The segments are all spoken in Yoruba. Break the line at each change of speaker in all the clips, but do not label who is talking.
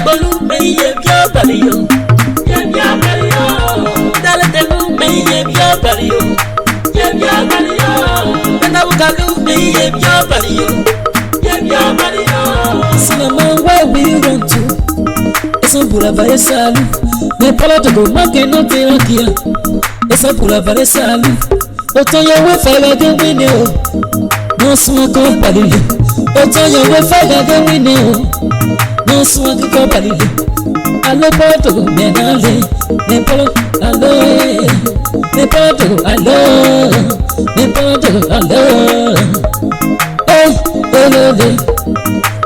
bolu me ye bia bario. Ye bia bario. Dale telu me ye bia bario. Ye bia bario. Penda bukalu me ye bia bario. Ye bia bario.
Cinema where we run to. Esa pura vare salu. Me pala to go make no te akia. Esa pura vare salu. Otoyo we fega de wine o. No smoke up palile. Otoyo we fega de wine o. No smoke up palile. Allo poto me dale. Me polo allo. Me poto allo. Me poto allo. Hey, olode.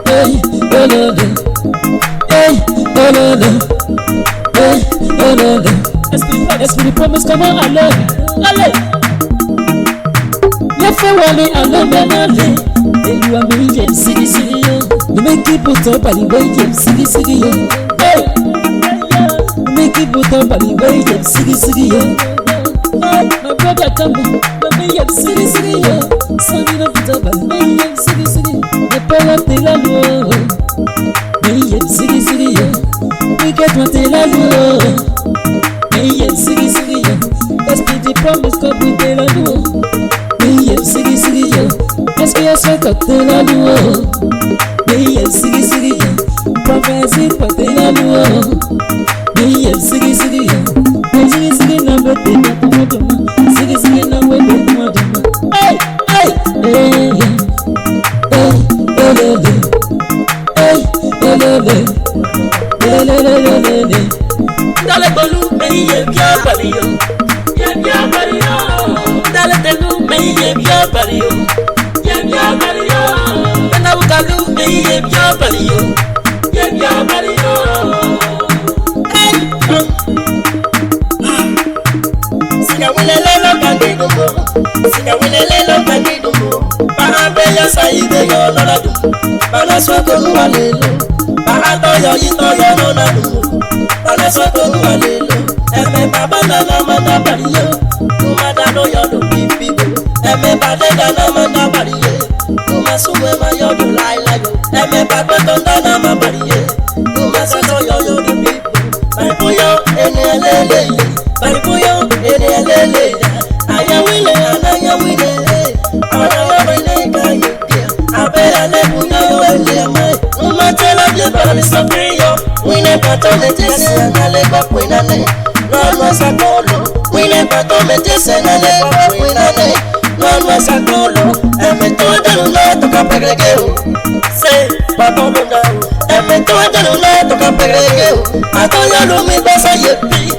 Hey, olode. Hey, olode. Hey, olode. Esprit promise come on allo. Allez. You feel wally allo benale. You are me, yes, city yo. You make it put up and way, yes, city yo. Hey, you make it put up and way, yes, city yo. Hey, my brother come on, but me, yes, city yo. Son, you don't put up and way, yes, city. The power de la loi. Me, yes, city yo. We get what de la loi. Me, yes, city yo. That's the promise God with de la loi. Me, yes, city yo. Est-ce qu'il y a ce côté la loi? Mais city yo. Prophétie côté la loi. Mais city yo. Mais city number de moi. City number de moi. Hey, hey, hey, hey,
Dale bolu me ye bia bario. Ye bia bario. Dale telu me ye bia bario. Ye bia bario. Penda bukalu me ye bia bario. Ye bia bario. Hey. Siga wilelelo kandido mo. Siga wilelelo kandido mo. Para bella saide yo no la du. Para sueko no alelo. Para toyo yito yo no la du. Para sueko no alelo. Eme baba na manda bario. Kumada no yo do pipigo. Eme bade na manda barie. Kuma suwe ma yo do lai lai yo. Eme bade na ma barie. Kuma sa to yo do pipigo. Bari boyo ene lele. Bari boyo ene lele. Aya wile anaya wile. Anaya wile kayo. Abera le bunya yo wile mai. Uma tela bie bari sabrio. Wile pato le tese anale kwa kwinane. Nwa sakolo, wile pato metese nane kwa kwinane. Nwa sakolo, eme toda luna toka pegregeo. Se, pato luna, eme toda luna toka pegregeo. Ato ya lumi basa yepi.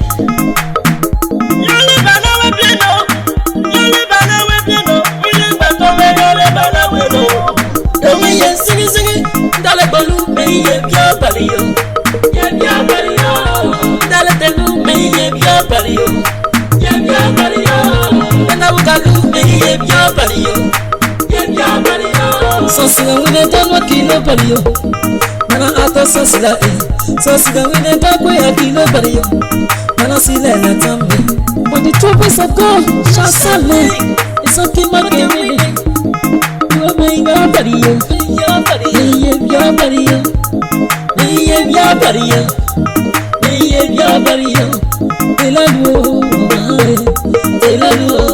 Yole bana we pieno, yole bana we pieno. Wile pato me yole bana we no. Yomi ye sigi, dale bolu me ye bia bario. Ye bia bario, dale telu me ye bia bario. Ye bia bario, penda bukalu me ye bia bario. Ye bia bario.
so siga wine tanwa kilo bario. Mana ato so sila so siga wine bakwe ya kilo bario. Mana sila na tambi. When the troubles of God shall suddenly, it's okay, man, give me. You are my God, bario. Your bario. Your bario. Your bario. Telalo.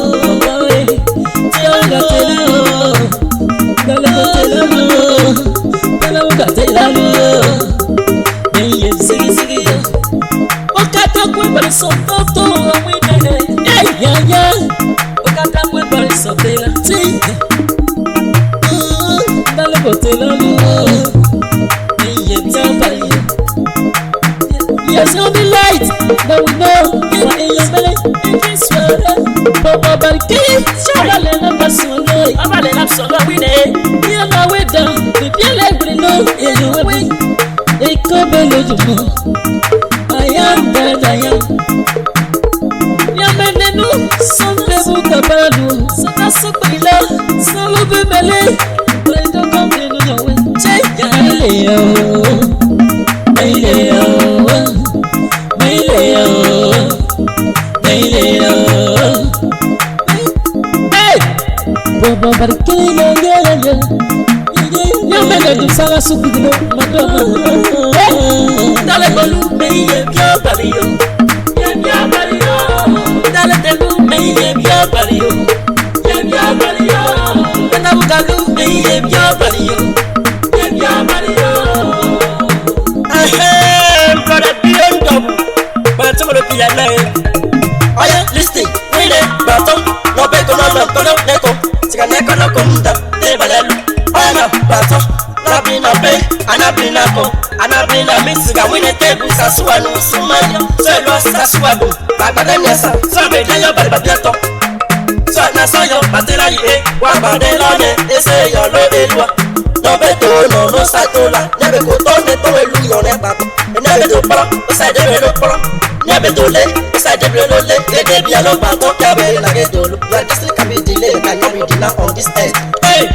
Yes, you'll be light, but we know you are in your belly. In this world, Papa Barky, Charalena Basone, Avalena Sola Winnie, you are now way down, the Piele Brino, in your way. They come below you. I am that I am. Yamenenu, some people Cabano, Sanasopila, Salobe Belay, but I don't come in your way. Take Galileo, Hey! Bobo Barky, yeah. Dale du sala subigno Madonna.
Dale bolu me ye bia bario. Ye bia bario. Dale telu me ye bia bario. Ye bia bario. Dale bugalu me ye bia bario. Ye bia bario. Brother Bion double. But some of the people oye, listen, mire, baton, no pego, no cono, neco, si gane cono conta, de valelu, oye, ma, baton, la bina pe, anabina po, anabina misiga, wine tebu, sasuanu, sumayo, selo, sasuabu, bagadeniasa, sabe, yo, barbabiato, na soyo, batela ye, guabadelone, ese yo lo elua, no beto, no satola, nebe cotone, todo el luyo, nebato, nebe do polo, esa debe lo polo. Never do late, beside the blow late, they be a lot of talk, they like a dolo. You are just like a bit delayed, and you will dinner on this earth. Hey!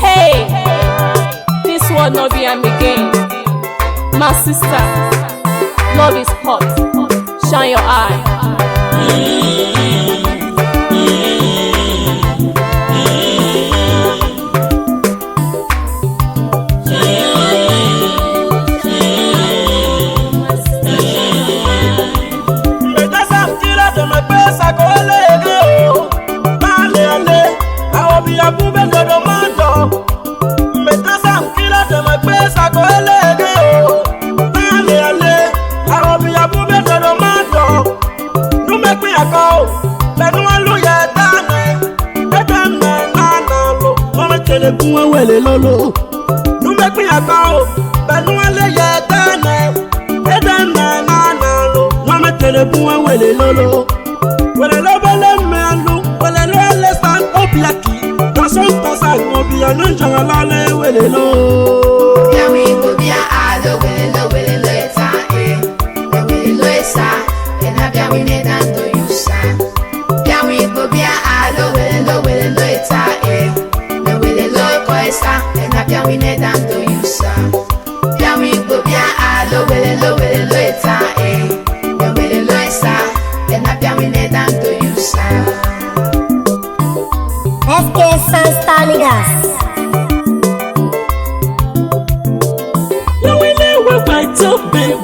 Hey, this one no be am again. My sister, love is hot. Shine your eye.
Weleloo, nu make me a bow, but no one lay a dana, lo, no me telephone, weleloo, when a lover man, when a lawless and opiaki, the song does I will be a non general, weleloo.
Yeah, we will be a weleloo, and have ya we need to you, sir. Yeah, we will be a weleloo, and I can win it and to you, sir. Can we go be a low, and I can win it and to you, sir.
SK Sanstanigas.
You will never fight so big,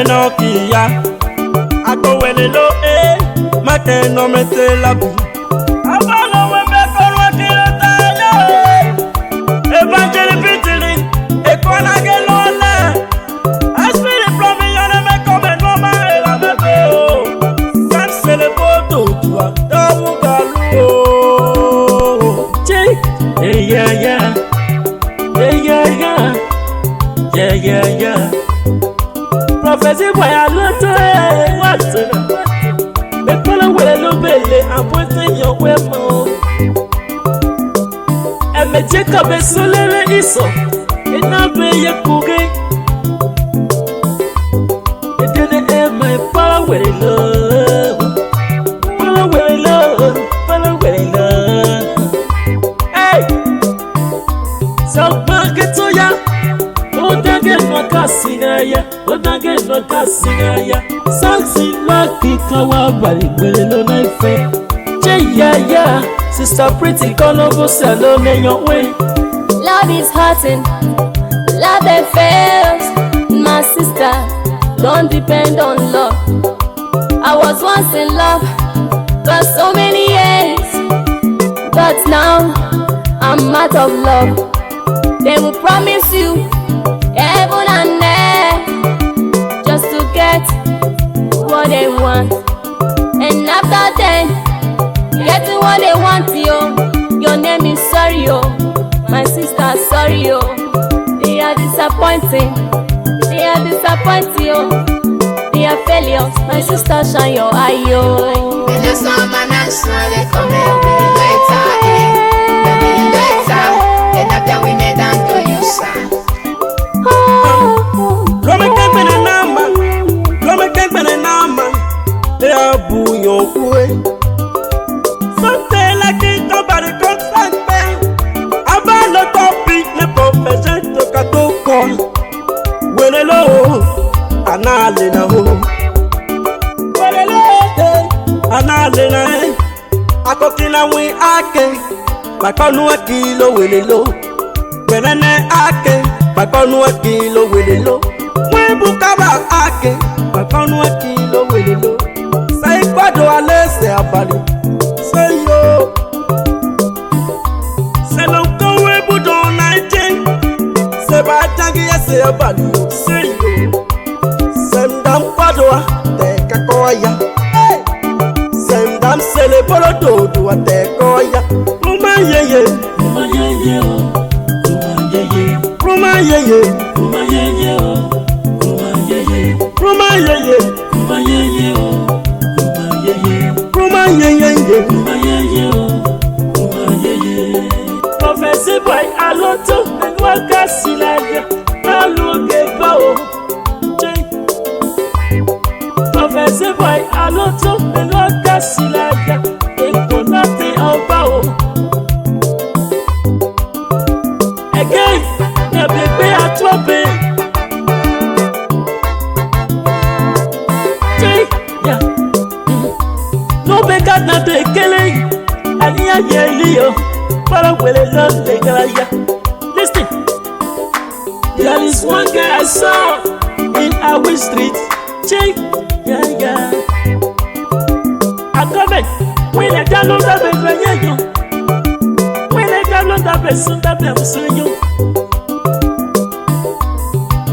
no kia, I go weleloo, make no mete la bu. Abalo we me kono kilo tayo, evangeli pitili, e kona gelona. I spirit from me yone me come no ma ela me beo. San se le boto tua, dawu galu. Che, yeah. Prophecy boy, I look to what? Me follow weleloo belly, I'm pointing your way more. And me Jacob is so little iso, it not be your cookie. It didn't have my follow weleloo, follow weleloo. Hey, so market to ya. Don't get no cassinga, don't get no cassinga, Saxi
lucky kawa bari Wereloo na ife. Yeah, sister pretty konobo salon in your way.
Love is hurting, love that fails. My sister, don't depend on love. I was once in love for so many years, but now I'm out of love. They will promise you heaven and earth just to get what they want, and after then getting what they want, yo. Your name is sorry, yo. My sister, sorry, yo. They are disappointing. They are disappointing, yo. They are failures. My sister, shine your eye, yo.
And the summer nights, they come every later, every later. And after we made them to you, sir.
Come and get a number. Come and get a number. They are boo your way. Something like it, nobody comes and pay. About the topic, the profession took a token. Wereloo, Analina, Wereloo, Analina, a coquina we ake, Baconu a kilo, Wereloo, Benene ake, Baconu a kilo, Wereloo, we bukaba ake, Baconu a kilo, Wereloo, say quado a lese a body. Say yo, say no go we budon 19. Say ba tangi ya say abali. Say yo, send them padwa te kakoya. Send them sele polo do a te koya. Ruma ye,
Ruma ye oh, Ruma ye,
Ruma ye,
Ruma ye oh, Ruma ye,
Ruma ye,
Ruma ye oh,
Ruma ye.
Professor boy aloto nwaka silaja aluge bao. Professor boy aloto nwaka silaja eko nati obao. Again, na bebe atwobe. Yeah. No be God na to ekele. Aniya yeliyo. Para Wereloo de Galaya. Listen, there is one guy I saw in our street. Check, yeah. I comment, when I download that bedroom, when I download that person, that person, you.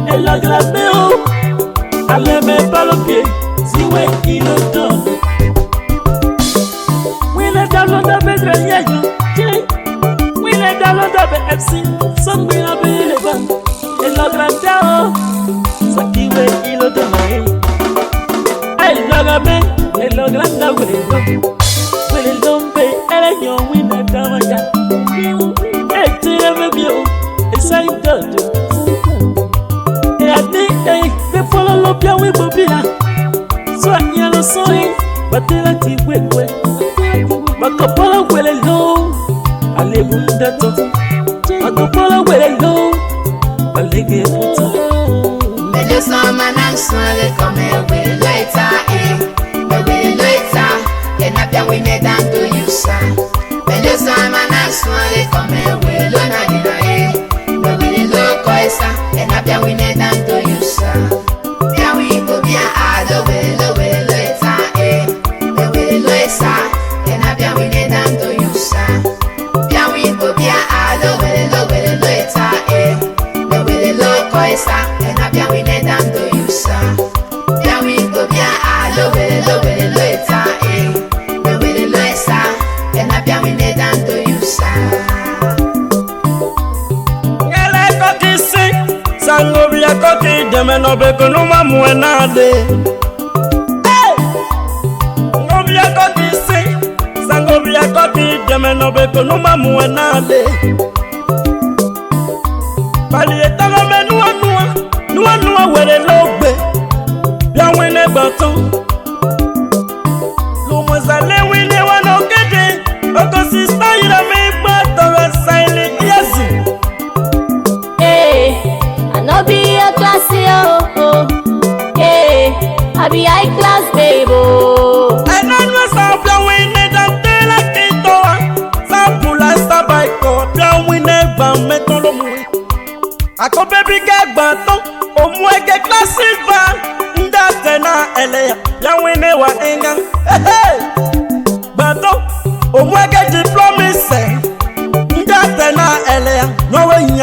Elle a gratté, elle aimait pas le pied, si ouais, il le donne. When I download that bedroom, check. Le download de FC, son bien available. Et le grand tao, ça qui veut il le donne. Elle le gamin, et le grand tao Wereloo, elle est yon, oui, mais dans ma gare. Et tu aimes bien, et ça y donne. Et a dit, hey, mais follow le bien, oui, Bobia. Soit y a le soleil, battez la tige, ouais. Ma copine Wereloo. Ale bundato, akopola Wereloo, alege puta.
And the summer nights, they come every later, every later. And after we made them to you, sir. And the summer nights, they come every later, every later. And after we made them to you, sir. Now we go be a Wereloo later, every later. And after we made them to you, sir. And I be we need them to you, sir. Yeah, we go be a Wereloo later, Wereloo, sir. And I be we need them to you, sir.
Ngale koki si, sango biya koki deme no be kono mamu enade. Ngobia koki si, sango biya koki deme no be kono mamu enade. Bali etama me nuwa Wereloo gbe bi àwọn ene gbotan lo mo sale wi le wa no kede oko sister ira me gbo toro saile yesu.
I no be a classy, oh. Hey, I be high class, babe.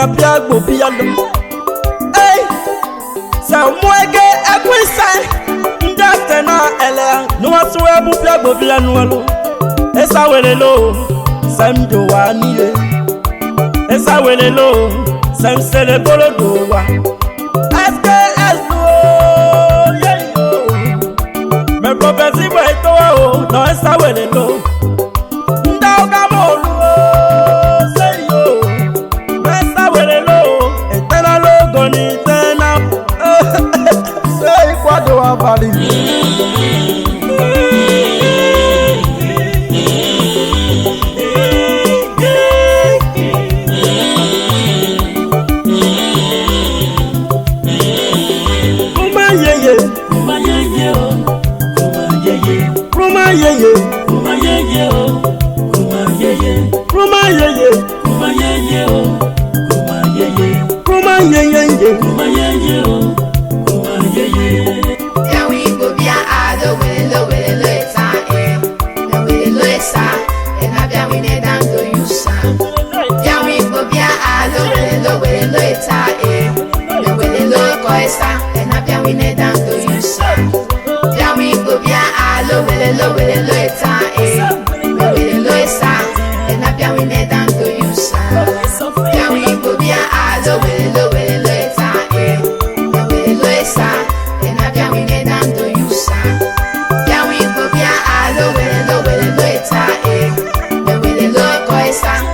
na pia gbo pia lo. Hey, sa mwege ekwisa ndate na ele no wasu ebu pia gbo pia no lo. Esa welelo sam do wa niye. Esa welelo sam sele bolo do wa. Aske eslo yeah yo. Me prophecy boy to o no esa welelo. Ndao ka mo lo say yo. Esa welelo eternal Ogoni eternal. Say kwado wa bali.
Esa